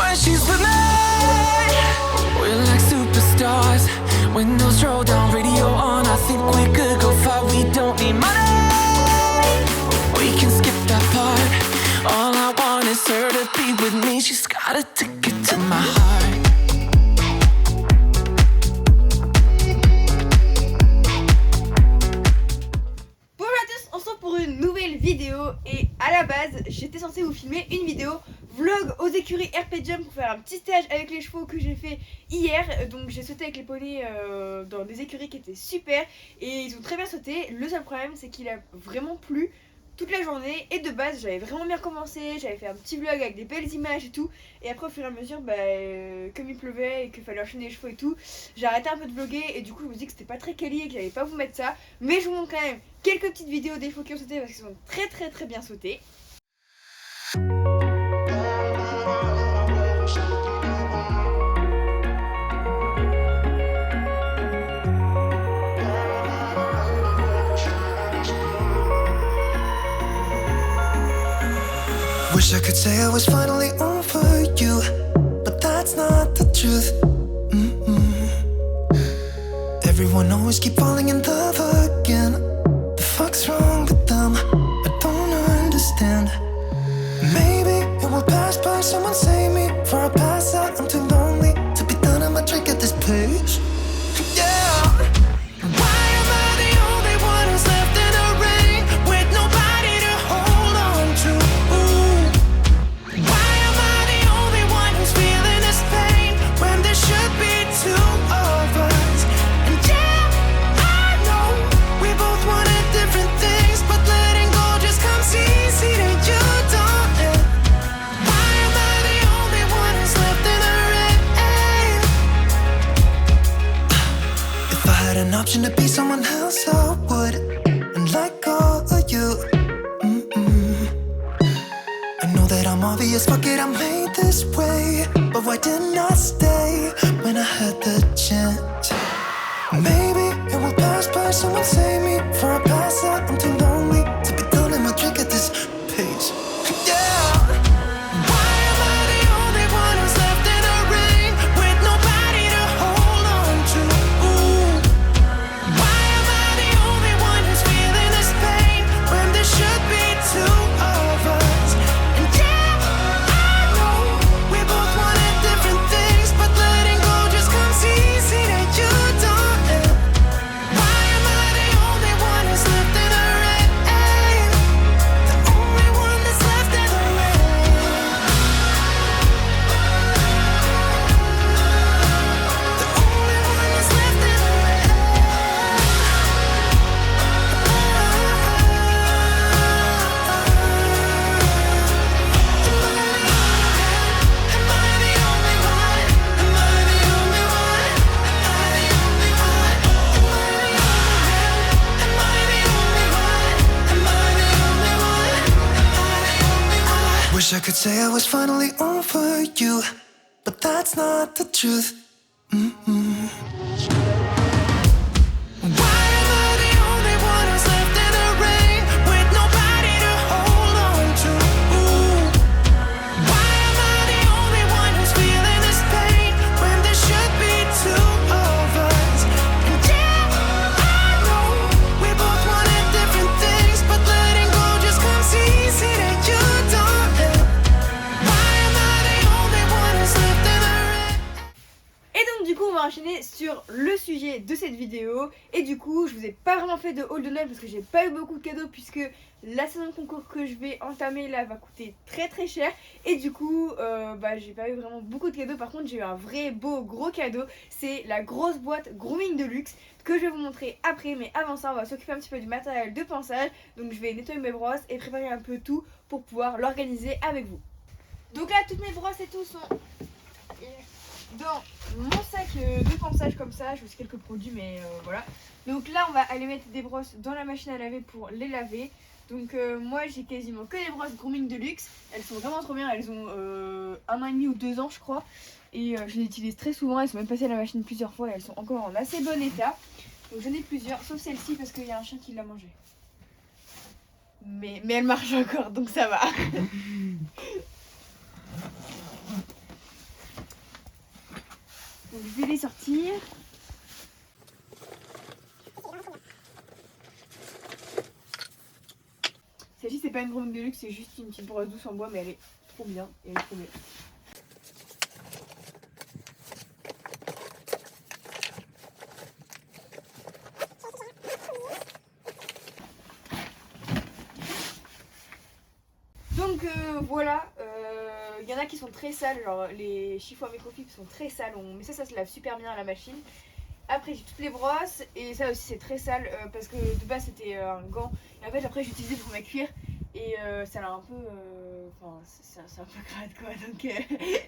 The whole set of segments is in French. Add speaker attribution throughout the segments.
Speaker 1: when she's with me. We're like superstars. Windows roll down, radio on. I think we could go far. We don't need money. We can skip that part. All I want is her to be with me. She's got a ticket to my heart.
Speaker 2: Pour une nouvelle vidéo, et à la base j'étais censée vous filmer une vidéo vlog aux écuries RP Jump pour faire un petit stage avec les chevaux que j'ai fait hier. Donc j'ai sauté avec les poneys dans des écuries qui étaient super et ils ont très bien sauté. Le seul problème c'est qu'il a vraiment plu toute la journée, et de base j'avais vraiment bien commencé, j'avais fait un petit vlog avec des belles images et tout, et après au fur et à mesure comme il pleuvait et qu'il fallait enchaîner les chevaux et tout, j'ai arrêté un peu de vlogger, et du coup je me dis que c'était pas très quali et que j'allais pas vous mettre ça, mais je vous montre quand même quelques petites vidéos des chevaux qui ont sauté parce qu'ils sont très bien sautés.
Speaker 3: Wish I could say I was finally over you, but that's not the truth. Everyone always keep falling in love again. The fuck's wrong with them? I don't understand. Maybe it will pass by, someone save me. For I pass out, I'm too lonely to be done. I'm a drink at this place. Yeah. Why am I the only one who's left in the rain with nobody to hold on to? Why am I the only one who's feeling this pain when there should be two of us? And yeah, I know we both wanted different things, but letting go just comes easy to you, don't it? Why am I the only one who's left in the rain? If I had an option to be someone else, I would, and let go of you. I know that I'm obvious, fuck it, I'm made this way. But why didn't I stay when I had the chance? Maybe it will pass by, someone save me. For I pass out, I'm too lonely to be done in my drink at this pace. Yeah. Why am I the only one who's left in the rain with nobody to hold on to? Why am I the only one who's feeling this pain when there should be two of us? And yeah, I know we both wanted different things, but letting go just comes easy to you, don't it? Why am I the only one who's left in the rain? The only one that's left in the rain. The only one that's left in the Wish I could say I was finally over you, but that's not the truth. Why am I the only one who's left in the rain with nobody to hold on to? Why am I the only one who's feeling this pain when there should be two of us? And yeah, I know we both wanted different things, but letting go just comes easy to you, don't it? Why am I the only one who's left in the rain?
Speaker 2: Et donc du coup on va enchaîner sur le sujet de cette vidéo. Et du coup je vous ai pas vraiment fait de haul de Noël parce que j'ai pas eu beaucoup de cadeaux, puisque la saison de concours que je vais entamer là va coûter très cher. Et du coup j'ai pas eu vraiment beaucoup de cadeaux. Par contre j'ai eu un vrai beau gros cadeau. C'est la grosse boîte Grooming Deluxe que je vais vous montrer après. Mais avant ça on va s'occuper un petit peu du matériel de ponçage. Donc je vais nettoyer mes brosses et préparer un peu tout pour pouvoir l'organiser avec vous. Donc là toutes mes brosses et tout sont dans mon sac de ponçage comme ça. Je vous ai quelques produits mais voilà. Donc là on va aller mettre des brosses dans la machine à laver pour les laver. Donc moi j'ai quasiment que des brosses Grooming Deluxe. Elles sont vraiment trop bien, elles ont 1 an et demi ou 2 ans je crois. Et je les utilise très souvent, elles sont même passées à la machine plusieurs fois et elles sont encore en assez bon état. Donc j'en ai plusieurs, sauf celle-ci parce qu'il y a un chien qui l'a mangée. Mais elle marche encore donc ça va. je vais les sortir. Celle-ci c'est pas une brosse de luxe, c'est juste une petite brosse douce en bois, mais elle est trop bien. Et elle est trop belle. Donc voilà, il y en a qui sont très sales, genre les chiffons à microfibres sont très sales, mais ça se lave super bien à la machine. Après j'ai toutes les brosses et ça aussi c'est très sale parce que de base c'était un gant et en fait après j'ai utilisé pour ma cuir et ça l'a un peu, enfin c'est un peu crade quoi,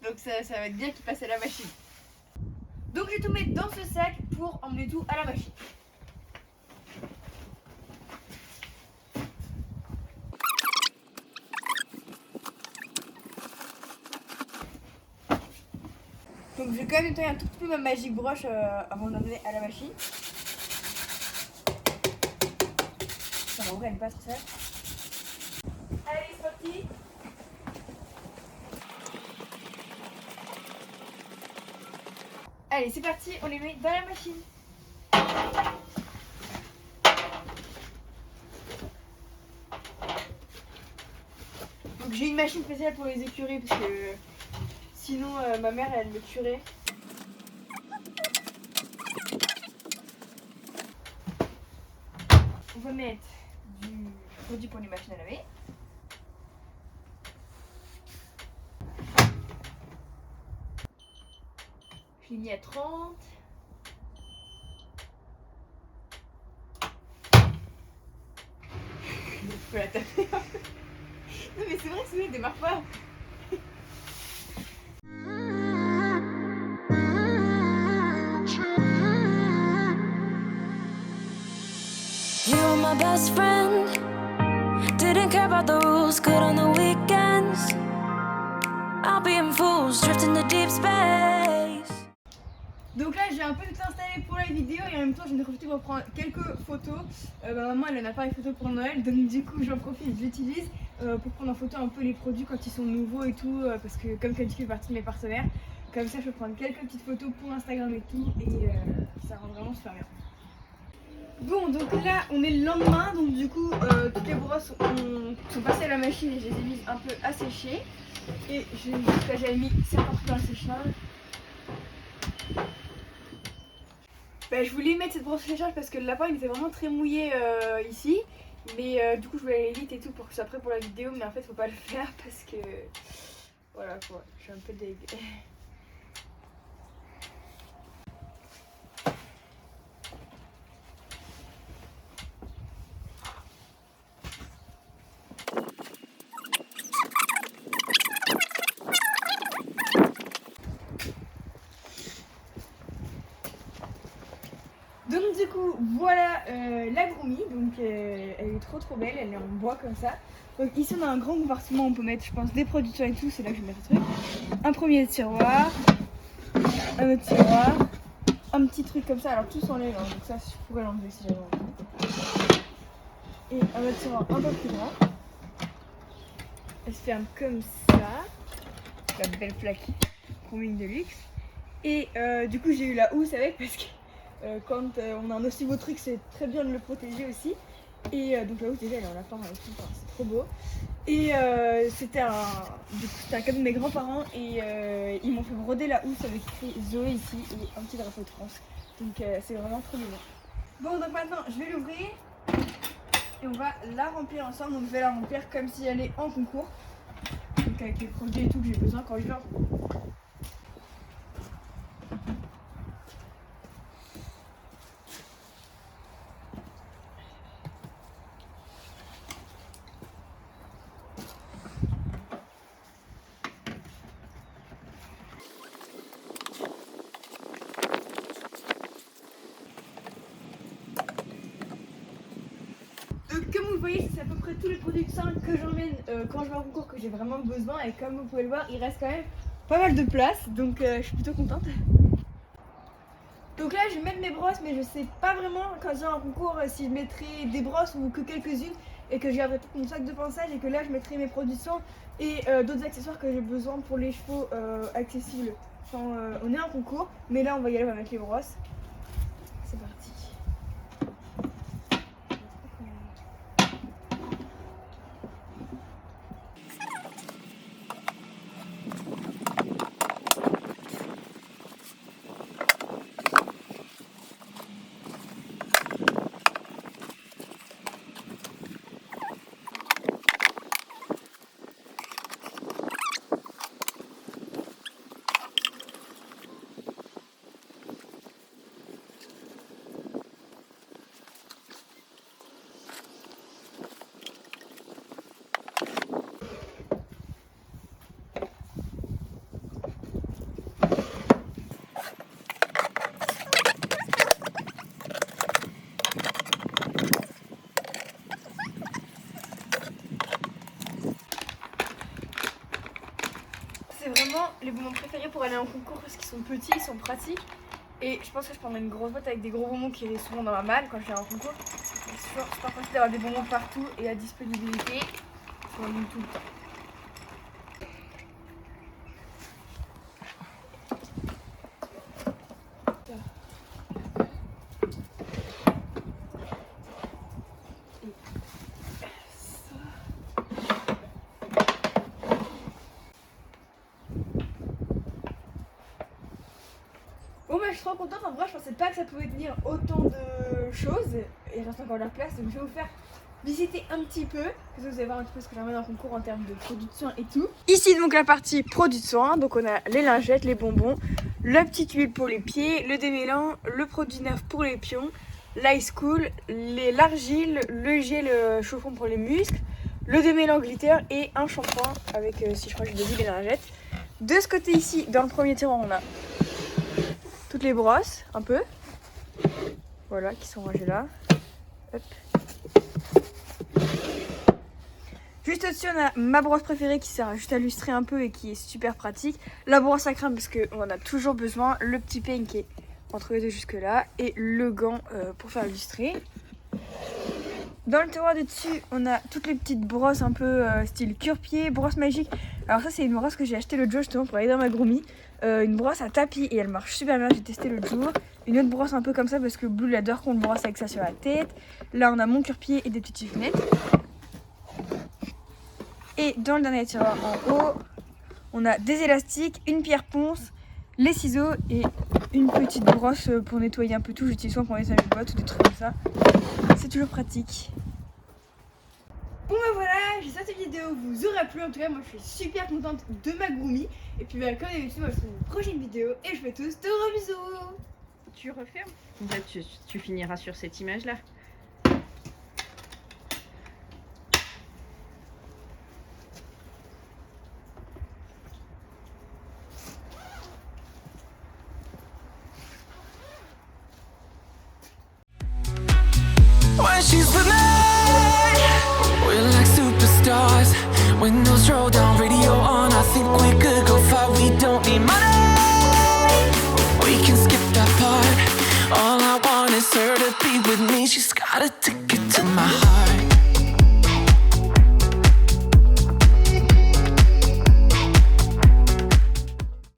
Speaker 2: donc ça va être bien qu'il passe à la machine. Donc je vais tout mettre dans ce sac pour emmener tout à la machine. Donc je vais quand même nettoyer un tout petit peu ma Magic Brush avant d'emmener à la machine. En vrai elle est pas trop sale. Allez c'est parti. Allez c'est parti, on les met dans la machine. Donc j'ai une machine spéciale pour les écurer parce que sinon ma mère elle me tuerait. On va mettre du produit pour les machines à laver. Je l'ai mis à 30. Je peux la taper. Non mais c'est vrai que celui-là il démarre pas.
Speaker 4: You were my best friend. Didn't care about the rules, good on the weekends. I'll be in fools, drifting to deep space.
Speaker 2: Donc là j'ai un peu tout installé pour la vidéo et en même temps j'en ai profité pour prendre quelques photos. Ma maman elle a un appareil photo pour Noël, donc du coup j'en profite, j'utilise pour prendre en photo un peu les produits quand ils sont nouveaux et tout, parce que comme Kanji fait partie de mes partenaires, comme ça je peux prendre quelques petites photos pour Instagram et tout, et ça rend vraiment super bien. Bon donc là on est le lendemain, donc du coup toutes les brosses sont passées à la machine et je les ai mises un peu à sécher. Et j'avais mis certains trucs dans le sèche-linge. Bah, je voulais mettre cette brosse séchage parce que le lapin il était vraiment très mouillé ici. Mais du coup je voulais aller vite et tout pour que ce soit prêt pour la vidéo, mais en fait faut pas le faire parce que voilà quoi, je suis un peu dégueu. Donc du coup voilà la Groomy, donc elle est trop belle, elle est en bois comme ça. Donc ici on a un grand compartiment, on peut mettre je pense des produits et tout, c'est là que je vais mettre le truc. Un premier tiroir, un autre tiroir, un petit truc comme ça, alors tout s'enlève, hein, donc ça je pourrais l'enlever si j'avais envie. Et un autre tiroir un peu plus grand. Elle se ferme comme ça, la belle plaque Groomy de luxe. Et du coup j'ai eu la housse avec parce que quand on a un aussi beau truc, c'est très bien de le protéger aussi. Et donc la housse déjà elle est en lapin et tout, enfin, c'est trop beau. Et c'était un cadeau de mes grands-parents et ils m'ont fait broder la housse avec écrit Zoé ici et un petit drapeau de France. Donc c'est vraiment trop mignon. Bon donc maintenant je vais l'ouvrir et on va la remplir ensemble. Donc je vais la remplir comme si elle est en concours. Donc avec les produits et tout que j'ai besoin quand je viens. Donc comme vous le voyez, c'est à peu près tous les produits de soin que j'emmène quand je vais en concours que j'ai vraiment besoin. Et comme vous pouvez le voir, il reste quand même pas mal de place, donc je suis plutôt contente. Donc là je vais mettre mes brosses, mais je sais pas vraiment quand je vais en concours si je mettrai des brosses ou que quelques-unes. Et que je garderai tout mon sac de pinçage et que là je mettrai mes produits de soin et d'autres accessoires que j'ai besoin pour les chevaux accessibles on est en concours, mais là on va y aller, on va mettre les brosses. C'est parti. C'est vraiment les bonbons préférés pour aller en concours parce qu'ils sont petits, ils sont pratiques. Et je pense que je prendrais une grosse boîte avec des gros bonbons qui iraient souvent dans ma malle quand je vais en concours. C'est super facile d'avoir des bonbons partout et à disponibilité sur tout le temps. Bon bah je suis trop contente, en vrai je pensais pas que ça pouvait tenir autant de choses. Et il reste encore de la place, donc je vais vous faire visiter un petit peu. Vous allez voir un petit peu ce que j'emmène en concours en termes de produits de soins et tout. Ici donc la partie produits de soins, donc on a les lingettes, les bonbons, la petite huile pour les pieds, le démêlant, le produit neuf pour les pions, l'ice cool, l'argile, le gel chauffant pour les muscles, le démêlant glitter et un shampoing avec, si je crois que j'ai dit, les lingettes. De ce côté ici, dans le premier tiroir, on a toutes les brosses, un peu. Voilà, qui sont rangées là. Hop. Juste au-dessus, on a ma brosse préférée qui sert juste à lustrer un peu et qui est super pratique. La brosse à crème parce qu'on en a toujours besoin. Le petit peigne qui est entre les deux jusque là. Et le gant pour faire lustrer. Dans le tiroir du dessus, on a toutes les petites brosses un peu style cure-pied, brosse magique. Alors ça, c'est une brosse que j'ai achetée l'autre jour justement pour aller dans ma Groomy. Une brosse à tapis et elle marche super bien, j'ai testé l'autre jour. Une autre brosse un peu comme ça parce que Blue adore qu'on le brosse avec ça sur la tête. Là, on a mon cure-pied et des petites chiffonnettes. Et dans le dernier tiroir en haut, on a des élastiques, une pierre ponce, les ciseaux et une petite brosse pour nettoyer un peu tout. J'utilise souvent pour nettoyer mes bottes ou des trucs comme ça. C'est toujours pratique. Bon bah voilà, j'espère que cette vidéo vous aura plu. En tout cas, moi je suis super contente de ma Groomy. Et puis bah, comme d'habitude, moi je vous fais une prochaine vidéo. Et je fais tous de gros bisous.
Speaker 5: Tu refermes. Là, tu finiras sur cette image-là.
Speaker 1: When she's with me